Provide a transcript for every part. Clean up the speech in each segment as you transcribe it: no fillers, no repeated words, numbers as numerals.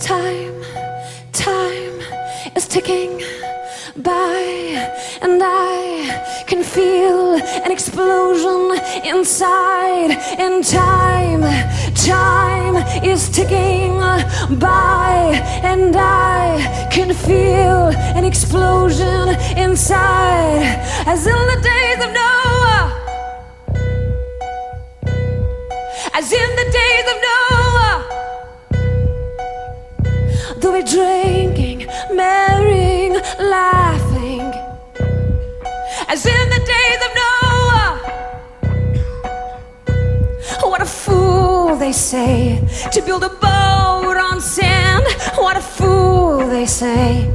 Time is ticking by, and I can feel an explosion inside. And time is ticking by, and I can feel an explosion inside. As in the days of Noah, as in the days of Noah, they'll be drinking, marrying, laughing. As in the days of Noah, what a fool, they say, to build a boat on sand. What a fool, they say.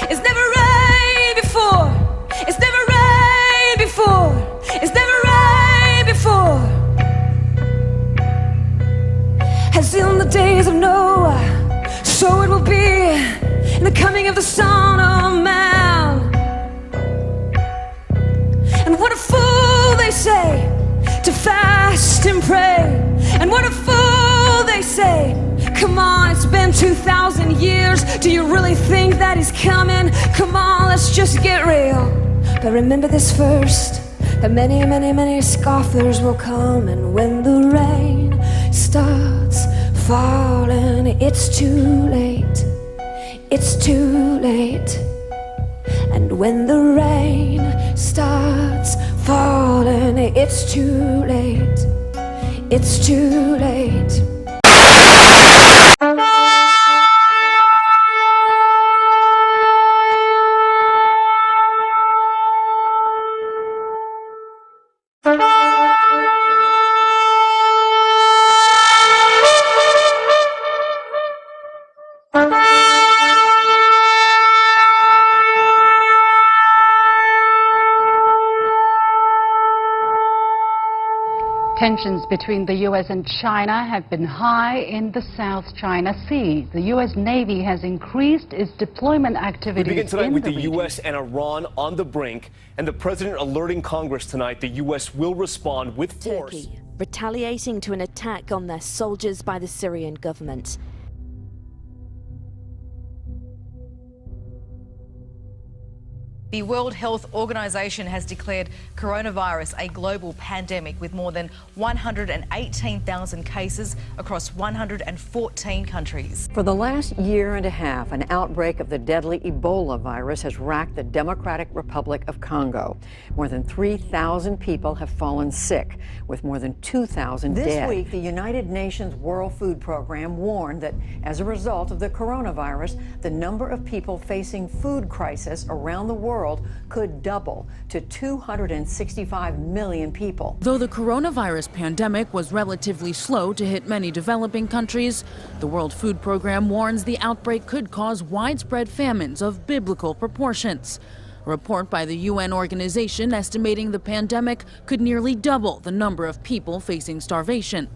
It's never rained before. It's never rained before. It's never rained before. As in the days of Noah, so it will be in the coming of the Son of Man. And what a fool, they say, to fast and pray. And what a fool, they say, come on, it's been 2,000 years. Do you really think that he's coming? Come on, let's just get real. But remember this first, that many, many, many scoffers will come. And when the rain starts falling, it's too late. It's too late. And when the rain starts falling, it's too late. It's too late. Tensions between the U.S. and China have been high in the South China Sea. The U.S. Navy has increased its deployment activities. We begin tonight with the region. U.S. and Iran on the brink, and the president alerting Congress tonight the U.S. will respond with force. Turkey retaliating to an attack on their soldiers by the Syrian government. The World Health Organization has declared coronavirus a global pandemic with more than 118,000 cases across 114 countries. For the last year and a half, an outbreak of the deadly Ebola virus has racked the Democratic Republic of Congo. More than 3,000 people have fallen sick, with more than 2,000 dead. This week, the United Nations World Food Program warned that as a result of the coronavirus, the number of people facing food crisis around the world could double to 265 million people. Though the coronavirus pandemic was relatively slow to hit many developing countries, the World Food Program warns the outbreak could cause widespread famines of biblical proportions. A report by the UN organization estimating the pandemic could nearly double the number of people facing starvation.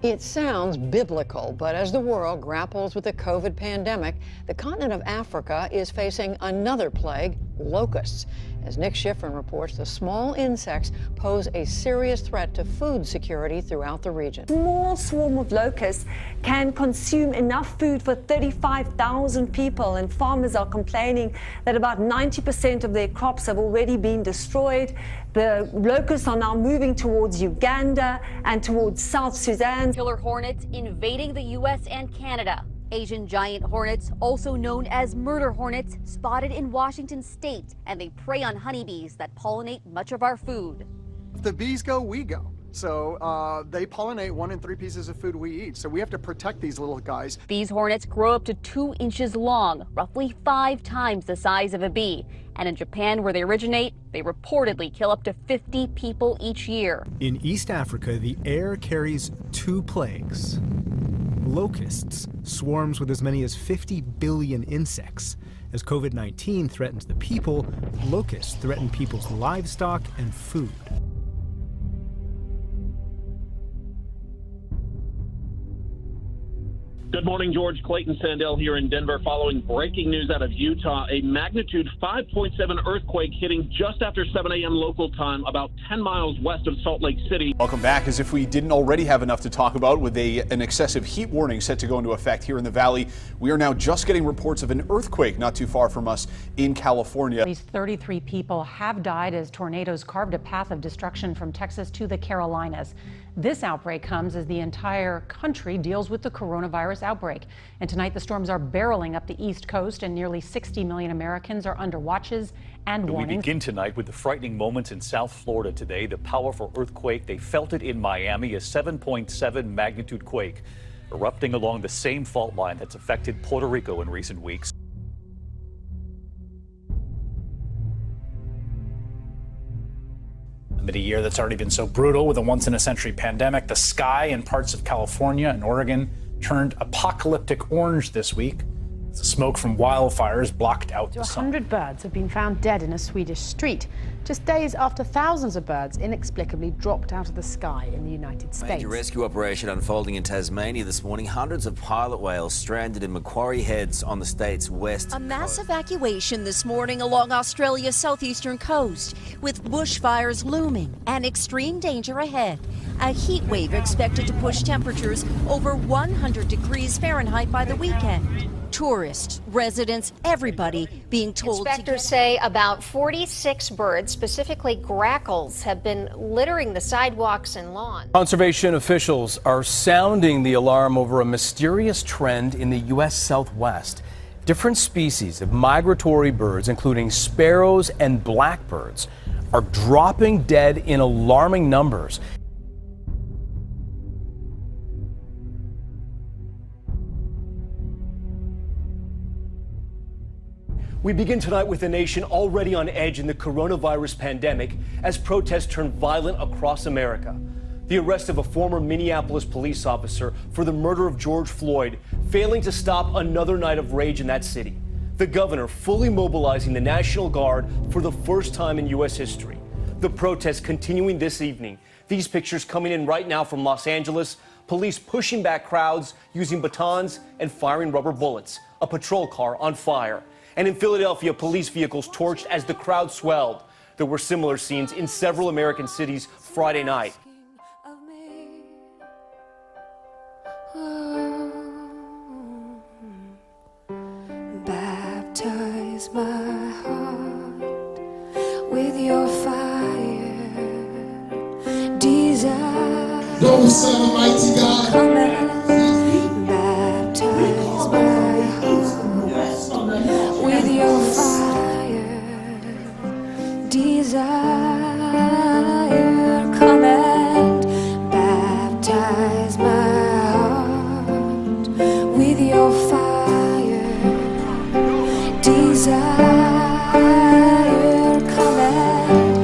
It sounds biblical, but as the world grapples with the COVID pandemic, the continent of Africa is facing another plague, locusts. As Nick Schifrin reports, the small insects pose a serious threat to food security throughout the region. A small swarm of locusts can consume enough food for 35,000 people, and farmers are complaining that about 90% of their crops have already been destroyed. The locusts are now moving towards Uganda and towards South Sudan. Killer hornets invading the U.S. and Canada. Asian giant hornets, also known as murder hornets, spotted in Washington state, and they prey on honeybees that pollinate much of our food. If the bees go, we go. So they pollinate 1 in 3 pieces of food we eat. So we have to protect these little guys. These hornets grow up to 2 inches long, roughly 5 times the size of a bee. And in Japan, where they originate, they reportedly kill up to 50 people each year. In East Africa, the air carries 2 plagues. Locusts, swarms with as many as 50 billion insects. As COVID-19 threatens the people, locusts threaten people's livestock and food. Good morning, George. Clayton Sandell here in Denver following breaking news out of Utah. A magnitude 5.7 earthquake hitting just after 7 a.m. local time, about 10 miles west of Salt Lake City. Welcome back. As if we didn't already have enough to talk about with an excessive heat warning set to go into effect here in the valley, we are now just getting reports of an earthquake not too far from us in California. At least 33 people have died as tornadoes carved a path of destruction from Texas to the Carolinas. This outbreak comes as the entire country deals with the coronavirus outbreak. And tonight the storms are barreling up the East Coast and nearly 60 million Americans are under watches and warnings. We begin tonight with the frightening moments in South Florida today. The powerful earthquake, they felt it in Miami, a 7.7 magnitude quake erupting along the same fault line that's affected Puerto Rico in recent weeks. Amid a year that's already been so brutal with a once-in-a-century pandemic, the sky in parts of California and Oregon turned apocalyptic orange this week. The smoke from wildfires blocked out the sun. 100 birds have been found dead in a Swedish street, just days after thousands of birds inexplicably dropped out of the sky in the United States. Major rescue operation unfolding in Tasmania this morning. Hundreds of pilot whales stranded in Macquarie Heads on the state's west. A mass evacuation this morning along Australia's southeastern coast, with bushfires looming and extreme danger ahead. A heat wave expected to push temperatures over 100 degrees Fahrenheit by the weekend. Tourists, residents, everybody being told. Inspectors say about 46 birds, specifically grackles, have been littering the sidewalks and lawns. Conservation officials are sounding the alarm over a mysterious trend in the U.S. Southwest. Different species of migratory birds, including sparrows and blackbirds, are dropping dead in alarming numbers. We begin tonight with a nation already on edge in the coronavirus pandemic as protests turn violent across America. The arrest of a former Minneapolis police officer for the murder of George Floyd, failing to stop another night of rage in that city. The governor fully mobilizing the National Guard for the first time in U.S. history. The protests continuing this evening. These pictures coming in right now from Los Angeles. Police pushing back crowds using batons and firing rubber bullets. A patrol car on fire. And in Philadelphia, police vehicles torched as the crowd swelled. There were similar scenes in several American cities Friday night. Baptize my heart with your fire, desire. Don't serve a mighty God. Baptize my heart with your fire, desire. Come and baptize my heart with your fire, desire. Come and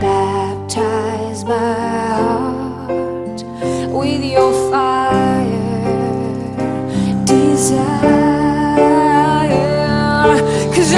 baptize my heart with your fire, desire. 'Cause